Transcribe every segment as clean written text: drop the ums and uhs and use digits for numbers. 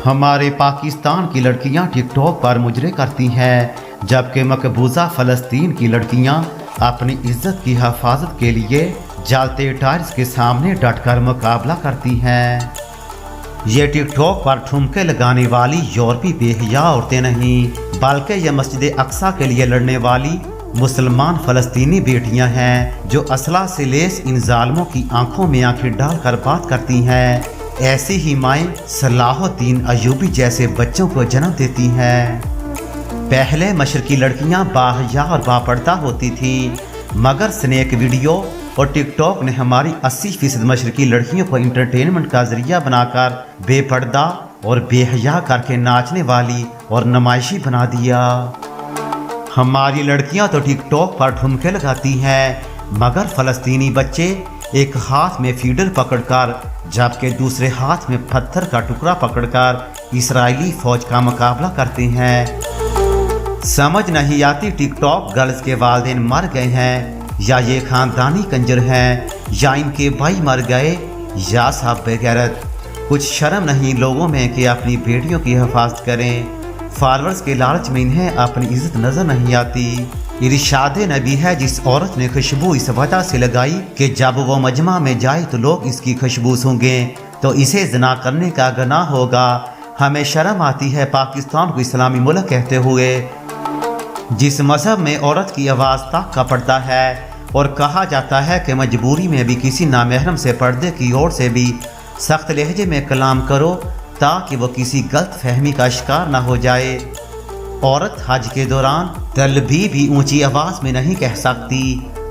हमारे पाकिस्तान की लड़कियां टिकटॉक पर मुजरे करती हैं, जबकि मकबूजा फ़लस्तीन की लड़कियां अपनी इज्जत की हिफाजत के लिए जलते टायर्स के सामने डटकर मुकाबला करती हैं। ये टिकटॉक पर ठुमके लगाने वाली यूरोपी बेहया औरतें नहीं, बल्कि ये मस्जिद अक्सा के लिए लड़ने वाली मुसलमान फ़लस्तीनी बेटियां हैं, जो असला से लेस इन जालिमों की आंखों में आंखें डालकर बात करती हैं। ऐसी ही माएँ सलाहुद्दीन अयूबी जैसे बच्चों को जन्म देती हैं। पहले मशरकी लड़कियां बाहया और बापर्दा होती थीं, मगर स्नैक वीडियो और टिकटॉक ने हमारी 80% मशरकी लड़कियों को इंटरटेनमेंट का जरिया बनाकर बेपर्दा और बेहया करके नाचने वाली और नुमाइशी बना दिया। हमारी लड़कियां तो टिकटॉक पर ठुमके लगाती हैं, मगर फ़लस्तीनी बच्चे एक हाथ में फीडर पकड़कर जबकि दूसरे हाथ में पत्थर का टुकड़ा पकड़कर इस्राएली फौज का मुकाबला करते हैं। समझ नहीं आती टिकटॉक गर्ल्स के वालिदैन मर गए हैं, या ये खानदानी कंजर हैं, या इनके भाई मर गए, या साहब बेगैरत। कुछ शर्म नहीं लोगों में कि अपनी बेटियों की हिफाजत करें। फॉलोअर्स के लालच में इन्हें अपनी इज्जत नजर नहीं आती। इरशाद नबी है, जिस औरत ने खुशबू इस वजह से लगाई कि जब वो मजमा में जाए तो लोग इसकी खुशबू सूंघें, तो इसे ज़िना करने का गुनाह होगा। हमें शर्म आती है पाकिस्तान को इस्लामी मुल्क कहते हुए। जिस मजहब में औरत की आवाज़ तक का पड़ता है और कहा जाता है कि मजबूरी में भी किसी नामहरम से पर्दे की ओर से भी सख्त लहजे में कलाम करो, ताकि वो किसी गलत फहमी का शिकार न हो जाए। औरत हज के दौरान तलबी भी ऊंची आवाज़ में नहीं कह सकती,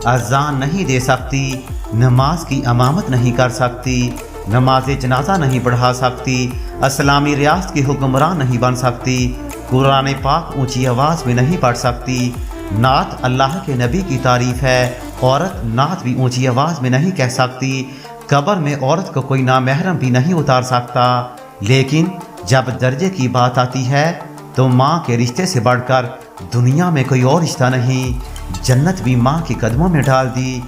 अजान नहीं दे सकती, नमाज की इमामत नहीं कर सकती, नमाज जनाजा नहीं पढ़ा सकती, इस्लामी रियासत की हुक्मरान नहीं बन सकती, कुरान पाक ऊंची आवाज़ में नहीं पढ़ सकती। नात अल्लाह के नबी की तारीफ़ है, औरत नात भी ऊंची आवाज़ में नहीं कह सकती। कब्र में औरत को कोई नामहरम भी नहीं उतार सकता। लेकिन जब दर्जे की बात आती है तो माँ के रिश्ते से बढ़कर दुनिया में कोई और रिश्ता नहीं। जन्नत भी माँ के कदमों में डाल दी।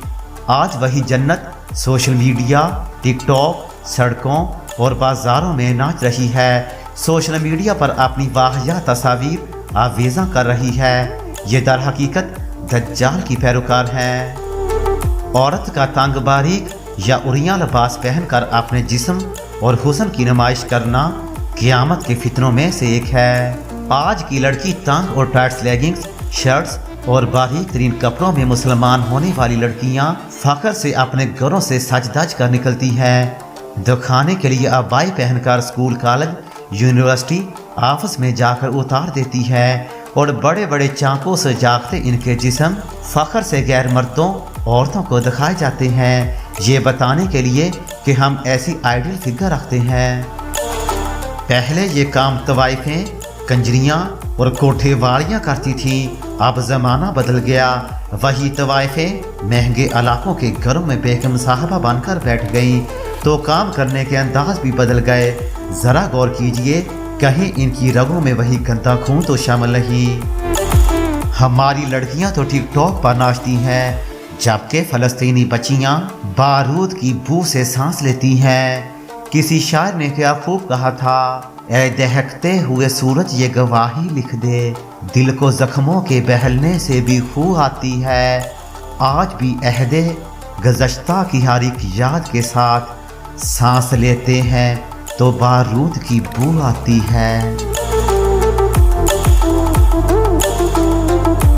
आज वही जन्नत सोशल मीडिया, टिकटॉक, सड़कों और बाज़ारों में नाच रही है। सोशल मीडिया पर अपनी वाहिया तस्वीर आवेज़ा कर रही है। ये दर हकीकत दज्जाल की पैरोकार हैं। औरत का तंग बारीक या उरिया लिबास पहनकर अपने जिस्म और हुस्न की नुमाइश करना क़यामत के फितनों में से एक है। आज की लड़की तंग और टाइट्स, लेगिंग्स, शर्ट्स और बारीक तरीन कपड़ों में मुसलमान होने वाली लड़कियां फ़ख्र से अपने घरों से सज धज कर निकलती हैं। दिखाने के लिए अबाई पहनकर स्कूल, कॉलेज, यूनिवर्सिटी, ऑफिस में जाकर उतार देती है और बड़े बड़े चाकों से जागते इनके जिस्म फ़ख्र से गैर मर्दों औरतों को दिखाए जाते हैं, ये बताने के लिए कि हम ऐसी आइडियल फिगर रखते हैं। पहले ये काम तवाइफें, कंजरियाँ और कोठे वालियाँ करती थीं, अब ज़माना बदल गया। वही तवाइफें महंगे इलाकों के घरों में बेगम साहबा बनकर बैठ गईं, तो काम करने के अंदाज भी बदल गए। ज़रा गौर कीजिए, कहीं इनकी रगों में वही गंदा खून तो शामिल नहीं। हमारी लड़कियां तो टिकटॉक पर नाचती हैं, जबकि फ़लस्तीनी बच्चियां बारूद की बू से सांस लेती हैं। किसी शायर ने क्या खूब कहा था, ऐ दहकते हुए सूरज ये गवाही लिख दे, दिल को जख्मों के बहलने से भी खू आती है। आज भी अहदे गुज़श्ता की हर एक याद के साथ सांस लेते हैं तो बारूद की बू आती है।